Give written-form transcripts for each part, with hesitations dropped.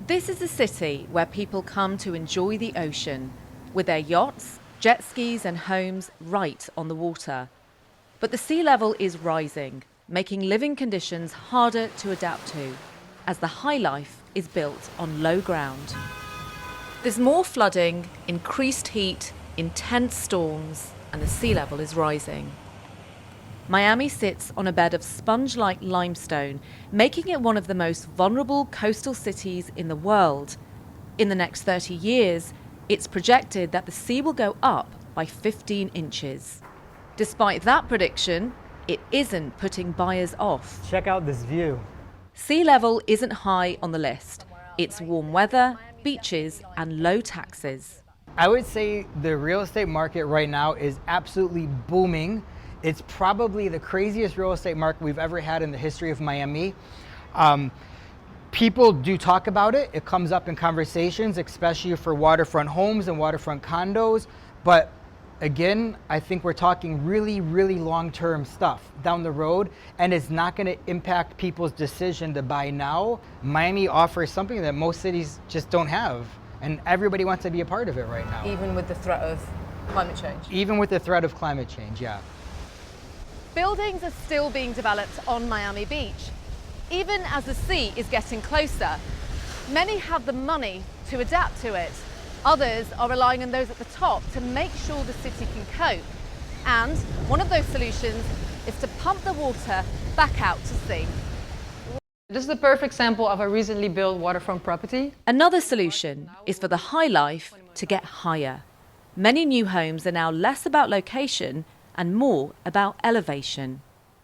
This is a city where people come to enjoy the ocean, with their yachts, jet skis and homes right on the water. But the sea level is rising, making living conditions harder to adapt to, as the high life is built on low ground. There's more flooding, increased heat, intense storms, and the sea level is rising. Miami sits on a bed of sponge-like limestone, making it one of the most vulnerable coastal cities in the world. In the next 30 years, it's projected that the sea will go up by 15 inches. Despite that prediction, it isn't putting buyers off. Check out this view. Sea level isn't high on the list. It's warm weather, beaches, and low taxes. I would say the real estate market right now is absolutely booming. It's probably the craziest real estate market we've ever had in the history of Miami. People do talk about it. It comes up in conversations, especially for waterfront homes and waterfront condos. But again, I think we're talking really, really long-term stuff down the road, and it's not going to impact people's decision to buy now. Miami offers something that most cities just don't have, and everybody wants to be a part of it right now. Even with the threat of climate change? Even with the threat of climate change, yeah. Buildings are still being developed on Miami Beach. Even as the sea is getting closer, many have the money to adapt to it. Others are relying on those at the top to make sure the city can cope. And one of those solutions is to pump the water back out to sea. This is the perfect example of a recently built waterfront property. Another solution is for the high life to get higher. Many new homes are now less about location and more about elevation.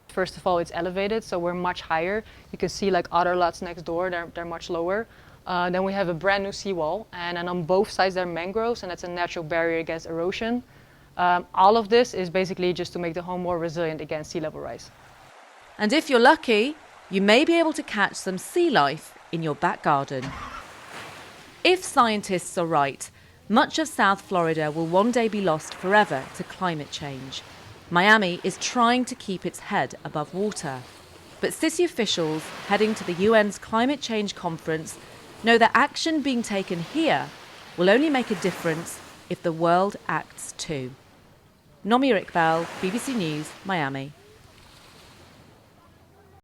First of all, it's elevated, so we're much higher. You can see like other lots next door, they're much lower. Then we have a brand new seawall, and then on both sides there are mangroves, and that's a natural barrier against erosion. All of this is basically just to make the home more resilient against sea level rise. And if you're lucky, you may be able to catch some sea life in your back garden. If scientists are right, much of South Florida will one day be lost forever to climate change. Miami is trying to keep its head above water. But city officials heading to the UN's climate change conference know that action being taken here will only make a difference if the world acts too. Nomi Iqbal, BBC News, Miami.